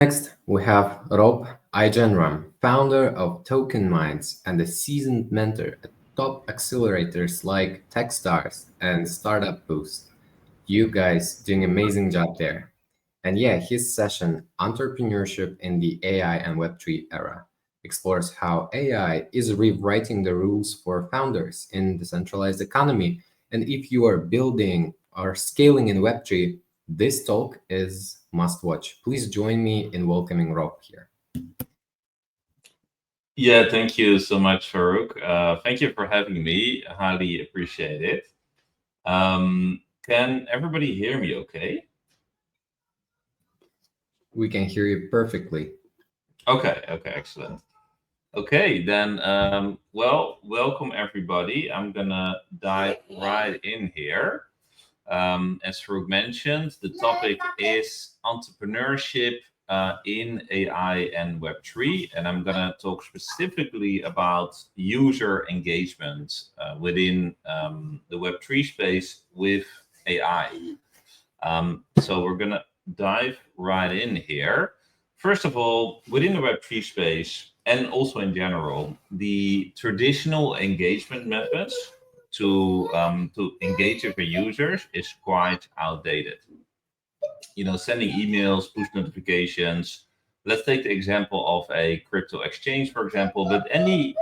Next, we have rob.eijgenraam, founder of TokenMinds and a seasoned mentor at top accelerators like Techstars and Startup Boost. You guys doing amazing job there. And yeah, his session, Entrepreneurship in the AI and Web3 era, explores how AI is rewriting the rules for founders in decentralized economy. And if you are building or scaling in Web3, this talk is must watch. Please join me in welcoming Rob here. Yeah, thank you so much, Farouk. Thank you for having me. I highly appreciate it. Can everybody hear me okay? We can hear you perfectly. Okay, excellent. Okay, then, welcome everybody. I'm gonna dive right in here. As Farouk mentioned, the topic is entrepreneurship in AI and Web3, and I'm going to talk specifically about user engagement within the Web3 space with AI. So we're going to dive right in here. First of all, within the Web3 space, and also in general, the traditional engagement methods to engage with your users is quite outdated. Sending emails, push notifications. Let's take the example of a crypto exchange, for example, but any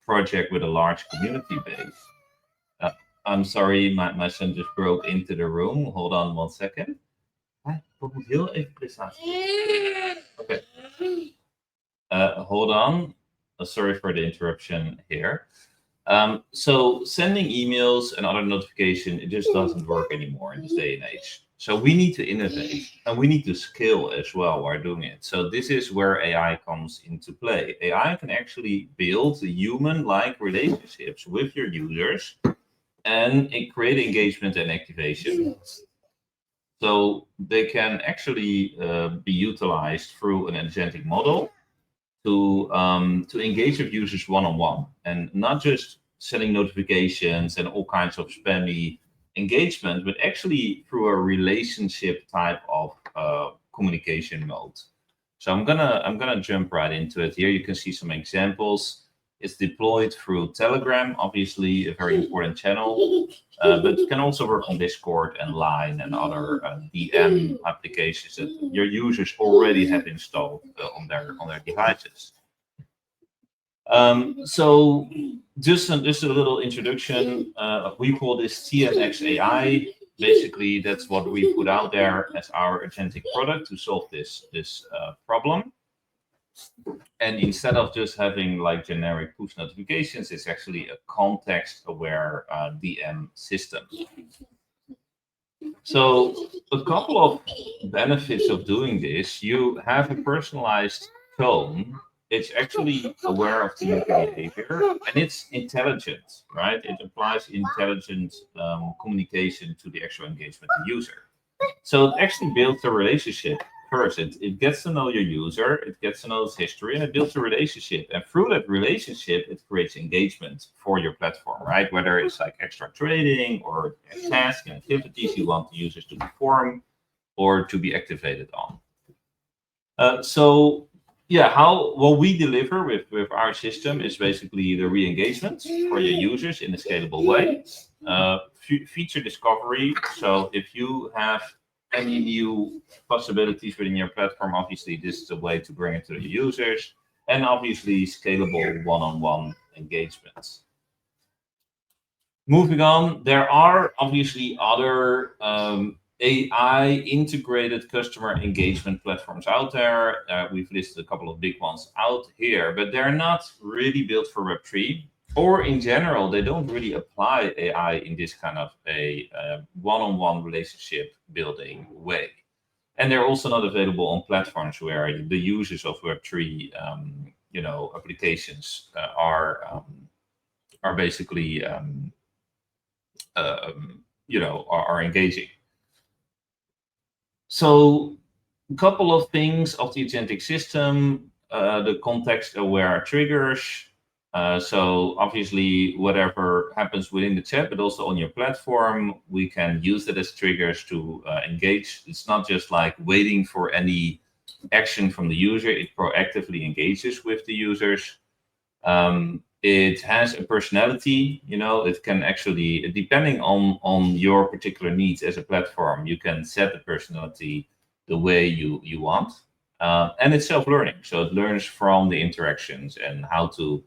project with a large community base. Uh, I'm sorry, my son just broke into the room. Hold on 1 second. Ik moet heel even presentatie. Okay. Hold on. Sorry for the interruption here. So sending emails and other notification, it just doesn't work anymore in this day and age. So we need to innovate and we need to scale as well while doing it. So this is where AI comes into play. AI can actually build human-like relationships with your users and create engagement and activation. So they can actually be utilized through an agentic model to engage with users one-on-one, and not just sending notifications and all kinds of spammy engagement, but actually through a relationship type of communication mode. So I'm gonna jump right into it. Here you can see some examples. It's deployed through Telegram, obviously a very important channel, but it can also work on Discord and Line and other DM applications that your users already have installed on their devices. So just a little introduction. We call this TNX AI. Basically, that's what we put out there as our agentic product to solve this problem. And instead of just having like generic push notifications, it's actually a context-aware DM system. So a couple of benefits of doing this: you have a personalized tone. It's actually aware of the user behavior and it's intelligent, right? It applies intelligent communication to the actual engagement of the user. So it actually builds a relationship first. It gets to know your user, it gets to know its history, and it builds a relationship. And through that relationship, it creates engagement for your platform, right? Whether it's like extra trading or tasks and activities you want the users to perform or to be activated on. So yeah, how what we deliver with our system is basically the re-engagement for your users in a scalable way. Feature discovery. So if you have any new possibilities within your platform, obviously this is a way to bring it to the users, and obviously scalable one-on-one engagements. Moving on, there are obviously other AI integrated customer engagement platforms out there. We've listed a couple of big ones out here, but they're not really built for Web3, or in general, they don't really apply AI in this kind of a one-on-one relationship building way. And they're also not available on platforms where the users of Web3, applications are basically are engaging. So a couple of things of the agentic system, the context aware triggers. So obviously, whatever happens within the chat, but also on your platform, we can use that as triggers to engage. It's not just like waiting for any action from the user. It proactively engages with the users. It has a personality. It can actually, depending on your particular needs as a platform, you can set the personality the way you want. And it's self-learning, so it learns from the interactions and how to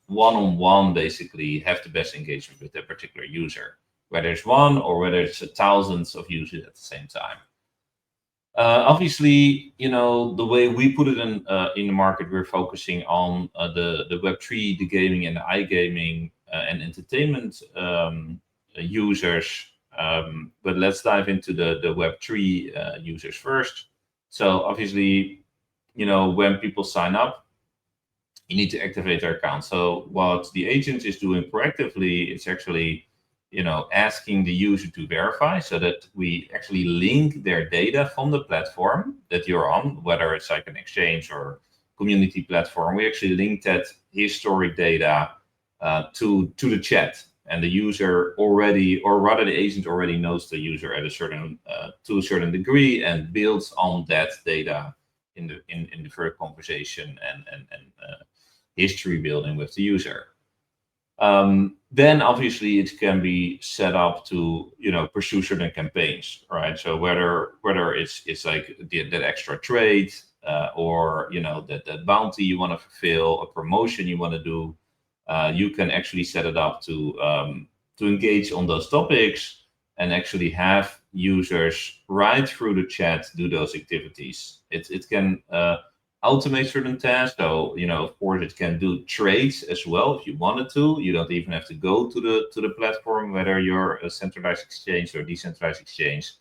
one-on-one basically have the best engagement with that particular user, whether it's one or whether it's thousands of users at the same time. Obviously, the way we put it in the market, we're focusing on the Web3, the gaming and the iGaming and entertainment users. But let's dive into the Web3 users first. So obviously, when people sign up, you need to activate their account. So what the agent is doing proactively, it's actually, asking the user to verify so that we actually link their data from the platform that you're on, whether it's like an exchange or community platform. We actually link that historic data to the chat, and the user already, or rather the agent already knows the user at a certain to a certain degree and builds on that data in the further conversation and history building with the user. Then obviously it can be set up to pursue certain campaigns, right? So whether it's like that extra trade, or that bounty you want to fulfill, a promotion you want to do, you can actually set it up to engage on those topics and actually have users right through the chat do those activities. It can automate certain tasks. So, of course, it can do trades as well if you wanted to. You don't even have to go to the platform, whether you're a centralized exchange or decentralized exchange.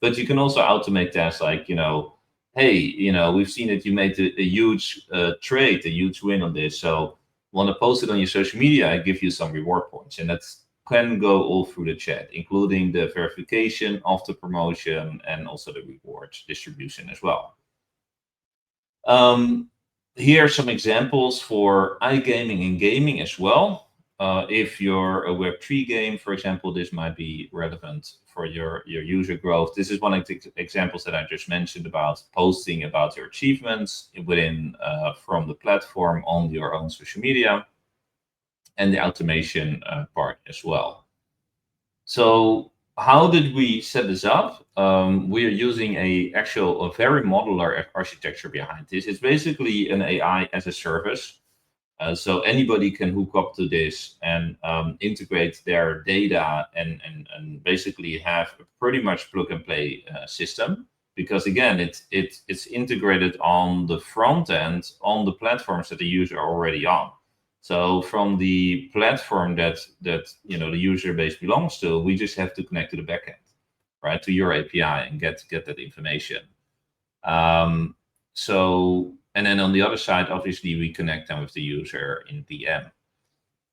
But you can also automate tasks like, hey, we've seen that you made a huge trade, a huge win on this. So want to post it on your social media, I give you some reward points. And that's can go all through the chat, including the verification of the promotion and also the rewards distribution as well. Here are some examples for iGaming and gaming as well. If you're a Web3 game, for example, this might be relevant for your user growth. This is one of the examples that I just mentioned about posting about your achievements within from the platform on your own social media, and the automation part as well. So how did we set this up? We are using a very modular architecture behind this. It's basically an AI as a service. So anybody can hook up to this and integrate their data and basically have a pretty much plug and play system. Because again, it's integrated on the front end on the platforms that the user are already on. So from the platform that the user base belongs to, we just have to connect to the backend, right, to your API and get that information. So, and then on the other side, obviously, we connect them with the user in VM.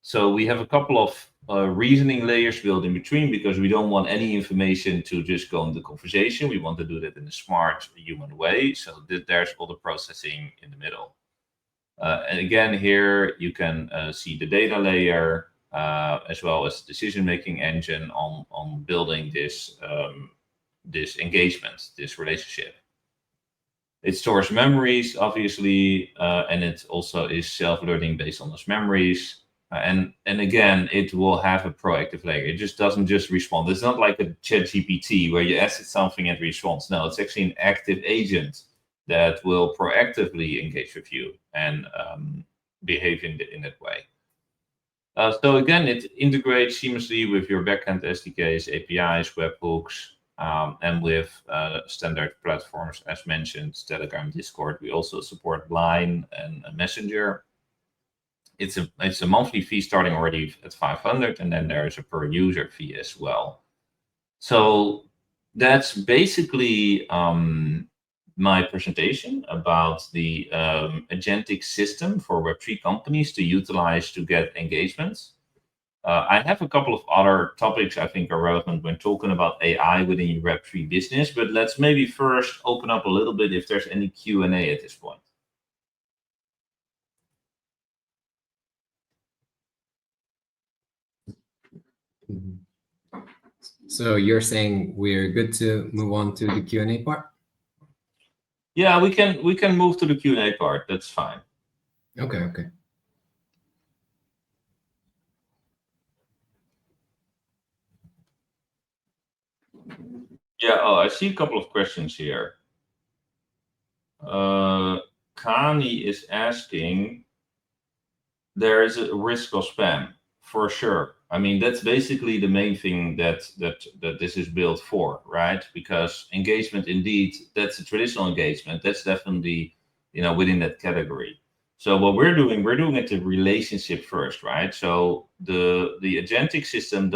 So we have a couple of reasoning layers built in between, because we don't want any information to just go in the conversation. We want to do that in a smart human way. So there's all the processing in the middle. And again, here you can see the data layer, as well as decision-making engine on building this this engagement, this relationship. It stores memories, obviously, and it also is self-learning based on those memories. And again, it will have a proactive layer. It just doesn't just respond. It's not like a ChatGPT where you ask it something and it responds. No, it's actually an active agent that will proactively engage with you and behave in that way. So again, it integrates seamlessly with your backend SDKs, APIs, webhooks, and with standard platforms as mentioned, Telegram, Discord. We also support Line and Messenger. It's a monthly fee starting already at 500, and then there is a per user fee as well. So that's basically my presentation about the agentic system for Web3 companies to utilize to get engagements. I have a couple of other topics I think are relevant when talking about AI within your Web3 business, but let's maybe first open up a little bit if there's any Q&A at this point. Mhm. So you're saying we're good to move on to the Q&A part? Yeah, we can move to the Q&A part. That's fine. Okay. Yeah. Oh, I see a couple of questions here. Kani is asking, there is a risk of spam for sure. I mean, that's basically the main thing that this is built for, right? Because engagement, indeed, that's a traditional engagement. That's definitely, within that category. So what we're doing it the relationship first, right? So the agentic system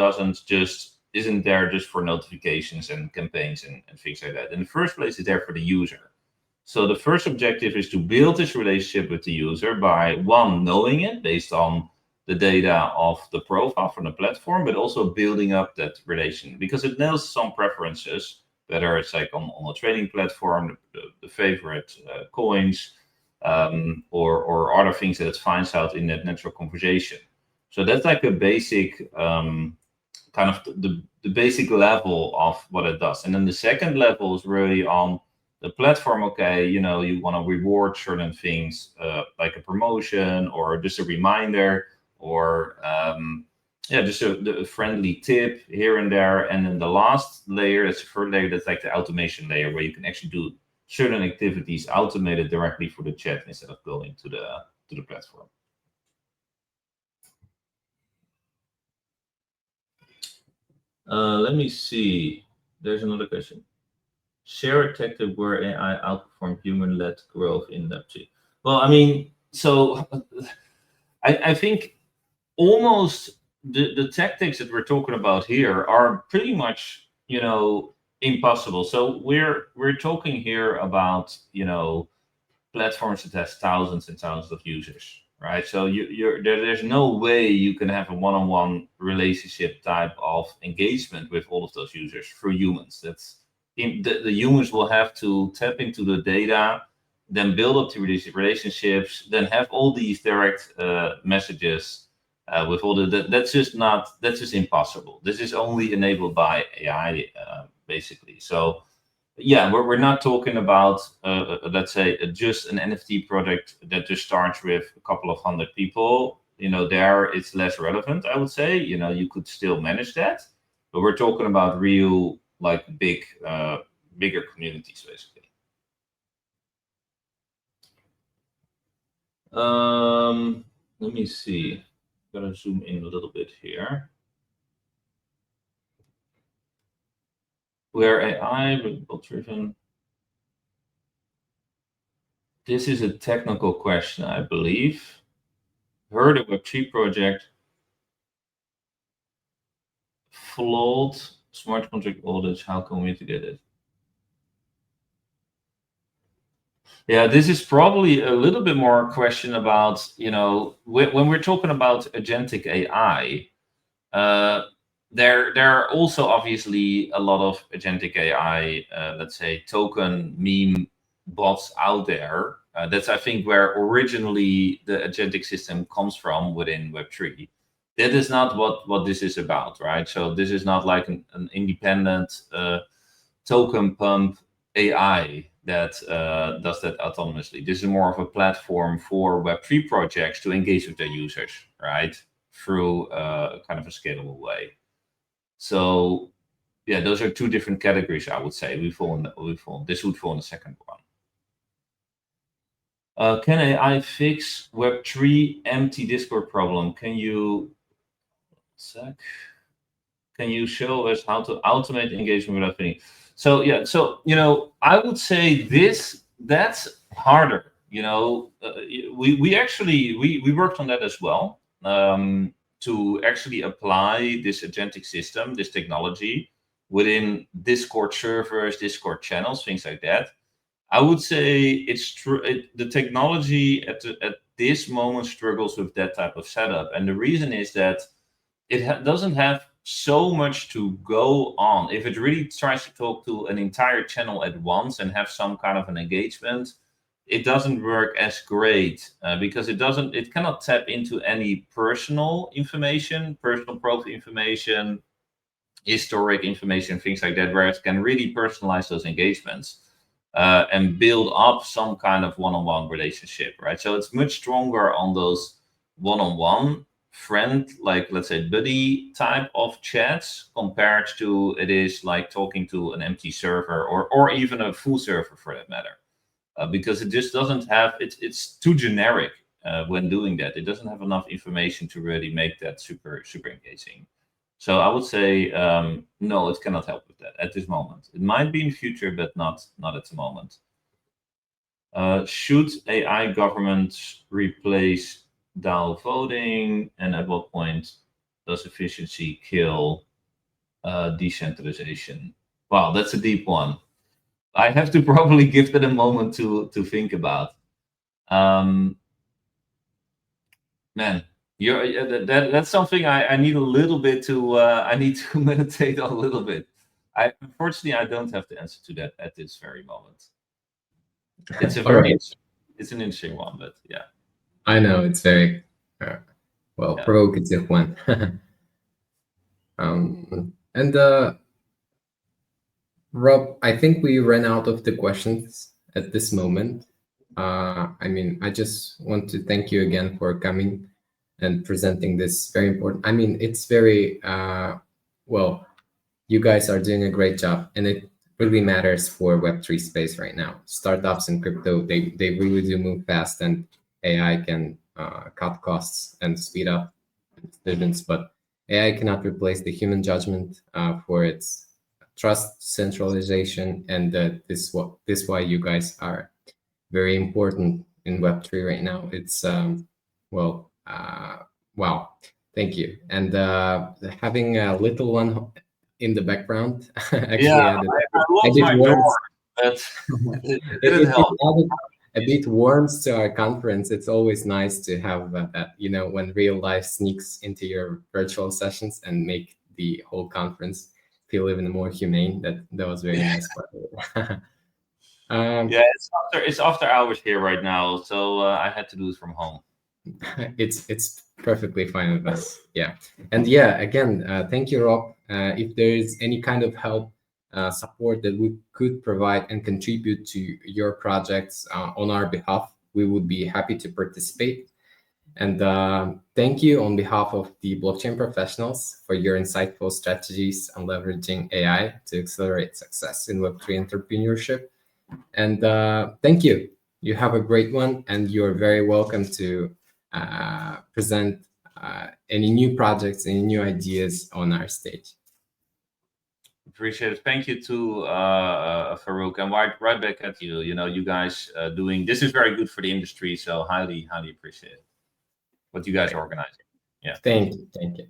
isn't there just for notifications and campaigns and things like that. In the first place, it's there for the user. So the first objective is to build this relationship with the user by one, knowing it based on the data of the profile from the platform, but also building up that relation because it knows some preferences, whether it's like on a trading platform, the favorite coins, or other things that it finds out in that natural conversation. So that's like a basic kind of the basic level of what it does. And then the second level is really on the platform. Okay, you want to reward certain things, like a promotion or just a reminder, or yeah, just a friendly tip here and there. And then the last layer, that's the third layer, that's like the automation layer, where you can actually do certain activities automated directly for the chat instead of going to the platform. Let me see. There's another question. Share a tactic where AI outperformed human-led growth in Web3. Well, I mean, so I think almost the tactics that we're talking about here are pretty much, impossible. So we're talking here about, platforms that has thousands and thousands of users, right? So there's no way you can have a one-on-one relationship type of engagement with all of those users through humans. The humans will have to tap into the data, then build up the relationships, then have all these direct messages with all that's just impossible. This is only enabled by AI, basically. So yeah, we're not talking about let's say just an NFT product that just starts with a couple of hundred people. There it's less relevant, I would say. You could still manage that, but we're talking about real, like, bigger communities, basically. Let me see. Gonna zoom in a little bit here. Where AI will driven. This is a technical question, I believe. Heard a Web3 project flawed smart contract audits. How can we mitigate it? Yeah, this is probably a little bit more question about, when we're talking about agentic AI, there are also obviously a lot of agentic AI, let's say token meme bots out there. That's, I think, where originally the agentic system comes from within Web3. That is not what this is about, right? So this is not like an independent token pump AI that does that autonomously. This is more of a platform for Web3 projects to engage with their users, right? Through kind of a scalable way. So yeah, those are two different categories, I would say. This would fall in the second one. Can AI fix Web3 empty Discord problem? Can you show us how to automate engagement without fitting? So yeah, so I would say that's harder. We actually we worked on that as well, to actually apply this agentic system, this technology within Discord servers, Discord channels, things like that. I would say it's true. The technology at this moment struggles with that type of setup, and the reason is that it doesn't have so much to go on. If it really tries to talk to an entire channel at once and have some kind of an engagement, it doesn't work as great because it cannot tap into any personal information, personal profile information, historic information, things like that, where it can really personalize those engagements and build up some kind of one-on-one relationship, right? So it's much stronger on those one-on-one friend, like let's say buddy type of chats, compared to it is like talking to an empty server or even a full server for that matter, because it just doesn't have it's too generic when doing that. It doesn't have enough information to really make that super engaging. So I would say no, it cannot help with that at this moment. It might be in the future, but not at the moment. Should AI governments replace DAO voting, and at what point does efficiency kill decentralization? Wow, that's a deep one. I have to probably give that a moment to think about. Man, that's something I need a little bit to I need to meditate on a little bit. Unfortunately I don't have the answer to that at this very moment. It's a All very right. it's an interesting one, but yeah. I know it's very Yeah. provocative one. And Rob, I think we ran out of the questions at this moment. I mean, I just want to thank you again for coming and presenting this very important. I mean, it's very well. You guys are doing a great job, and it really matters for Web3 space right now. Startups and crypto, they really do move fast, and AI can cut costs and speed up students, but AI cannot replace the human judgment for its trust centralization, and this why you guys are very important in Web3 right now. It's well, wow, thank you. And having a little one in the background Yeah, actually added I a locked bit my warmth. door, but it didn't It help. added a bit warmth to our conference. It's always nice to have that, you know, when real life sneaks into your virtual sessions and make the whole conference feel even more humane. That was very nice part of it. Yeah, it's after hours here right now, so I had to do it from home. It's perfectly fine with us. Yeah, and yeah, again, thank you, Rob. If there is any kind of help, support that we could provide and contribute to your projects on our behalf, we would be happy to participate. And thank you on behalf of the blockchain professionals for your insightful strategies on leveraging AI to accelerate success in Web3 entrepreneurship. And thank you. You have a great one, and you're very welcome to present any new projects, any new ideas on our stage. Appreciate it. Thank you to Farouk, and right back at you. You know, you guys doing this is very good for the industry, so highly appreciate it. What you guys are organizing. Yeah. Thank you.